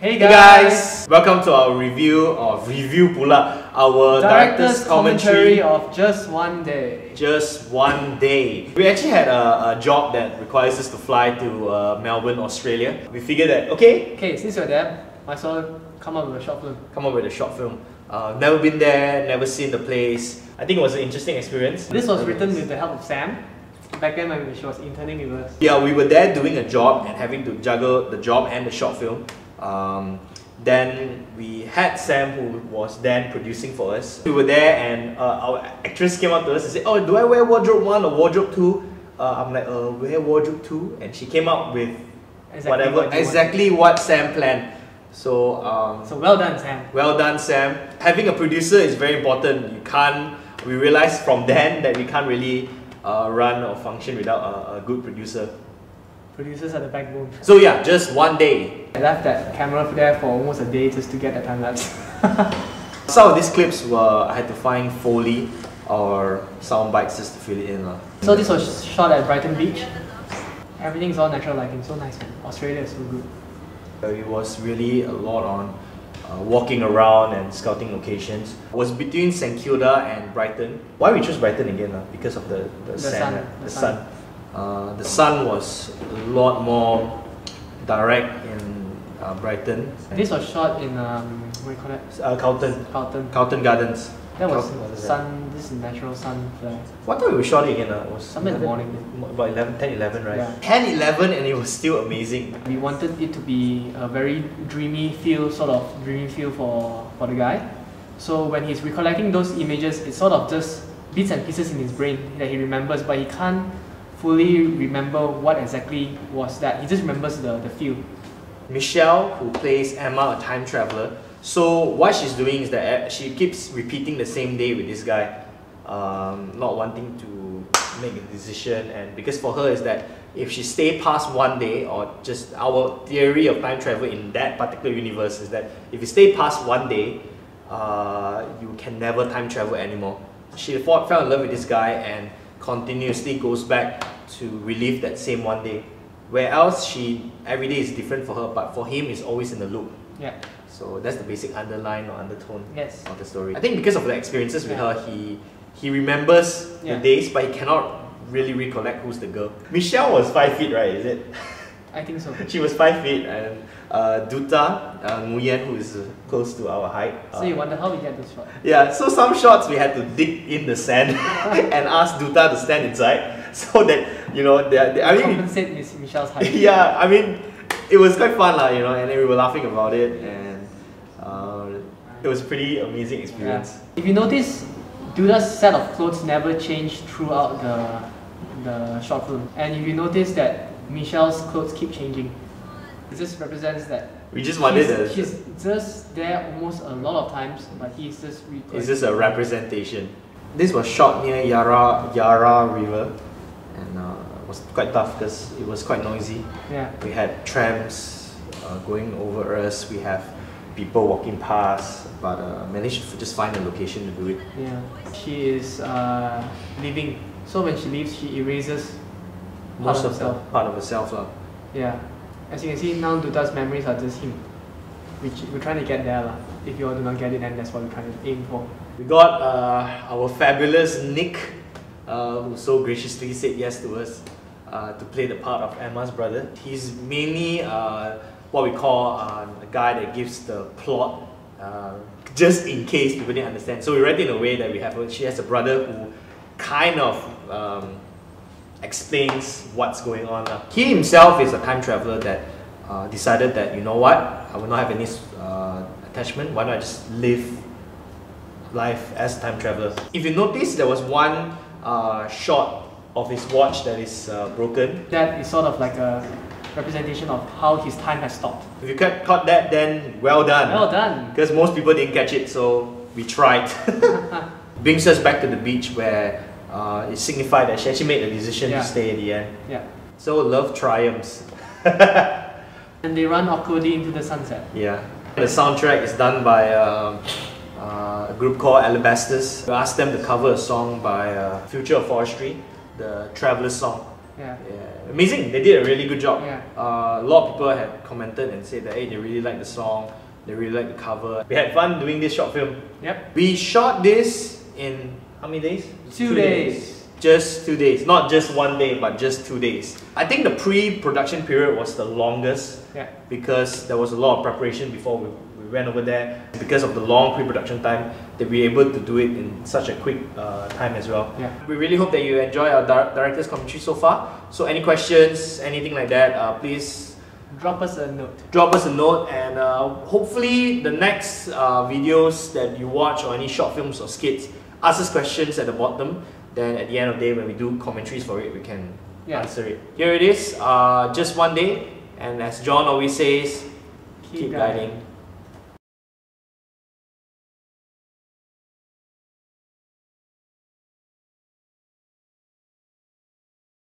Hey guys! Hey guys! Welcome to our review Pula, our director's commentary of Just One Day. Just One Day. We actually had a job that requires us to fly to Melbourne, Australia. We figured that, okay, since you're there, might as well come up with a short film. Come up with a short film. Never been there, never seen the place. I think it was an interesting experience. This was written with the help of Sam. Back then when she was interning with us. Yeah, we were there doing a job and having to juggle the job and the short film. Then we had Sam, who was then producing for us. We were there and our actress came up to us and said, "Oh, do I wear wardrobe 1 or wardrobe 2? I'm like, wear wardrobe 2, and she came up with exactly what Sam planned. So well done, Sam. Well done, Sam. Having a producer is very important. We realized from then that we can't really run or function without a good producer. Producers are the backbone. So yeah, just one day. I left that camera there for almost a day just to get the time lapse. Some of these clips I had to find Foley or sound bites just to fill it in. So this was shot at Brighton Beach. Everything's all natural lighting, so nice man. Australia is so good. It was really a lot on walking around and scouting locations. It was between St Kilda and Brighton. Why we chose Brighton again? Because of the sun. The sun was a lot more direct in Brighton. This was shot in what do you call that? Carlton Gardens. That was sun. This is natural sun flare. What time we shot it again? It was somewhere in the morning. About 10, 11, right? Yeah. 10, 11, and it was still amazing. We wanted it to be a very dreamy feel, for the guy. So when he's recollecting those images, it's sort of just bits and pieces in his brain that he remembers, but he can't fully remember what exactly was that. He just remembers the feel. Michelle, who plays Emma, a time traveler, so what she's doing is that she keeps repeating the same day with this guy, not wanting to make a decision, and because for her is that if she stay past one day, or just our theory of time travel in that particular universe is that if you stay past one day, you can never time travel anymore. She fell in love with this guy and continuously goes back to relive that same one day. Where else every day is different for her, but for him it's always in the loop. Yeah. So that's the basic underline or undertone of the story. I think because of the experiences with her, he remembers the days, but he cannot really recollect who's the girl. Michelle was 5 feet, right? Is it? I think so. She was 5 feet, and Duta Nguyen, who is close to our height. So you wonder how we get this shot? Yeah, so some shots we had to dig in the sand and ask Duta to stand inside so that, I mean, compensate Michelle's height. Yeah, I mean, it was quite fun, and then we were laughing about it, and it was a pretty amazing experience. Yeah. If you notice, Duta's set of clothes never changed throughout the short film, and if you notice that Michelle's clothes keep changing, it just represents that we just wanted she's just there almost a lot of times, but he's just it's just a representation. This was shot near Yarra River, and it was quite tough because it was quite noisy. Yeah. We had trams going over us. We have people walking past, but managed to just find a location to do it. Yeah. She is leaving, so when she leaves, she erases part of herself. Yeah. As you can see now, Duta's memories are just him. We're trying to get there. If you all do not get it, then that's what we're trying to aim for. We got our fabulous Nick, who so graciously said yes to us to play the part of Emma's brother. He's mainly what we call a guy that gives the plot, just in case people didn't understand. So we write it in a way that she has a brother who kind of explains what's going on. He himself is a time traveler that decided that, you know what, I will not have any attachment, why don't I just live life as a time traveler. If you notice, there was one shot of his watch that is broken. That is sort of like a representation of how his time has stopped. If you caught that, then well done. Well done. Because most people didn't catch it, so we tried. Brings us back to the beach where it signified that she actually made the decision to stay at the end. Yeah. So love triumphs. And they run awkwardly into the sunset. Yeah. The soundtrack is done by a group called Alabasters. We asked them to cover a song by Future of Forestry, the Traveler's song. Yeah. Yeah, amazing. They did a really good job. Yeah. A lot of people had commented and said that hey, they really like the song, they really like the cover. We had fun doing this short film. Yep. We shot this in how many days? 2 days. Just 2 days, not just 1 day, but just 2 days. I think the pre-production period was the longest because there was a lot of preparation before we went over there. Because of the long pre-production time, that we were able to do it in such a quick time as well. Yeah. We really hope that you enjoy our director's commentary so far. So any questions, anything like that, please drop us a note. Drop us a note, and hopefully the next videos that you watch or any short films or skits, ask us questions at the bottom. Then at the end of the day, when we do commentaries for it, we can answer it. Here it is, just 1 day, and as John always says, keep guiding.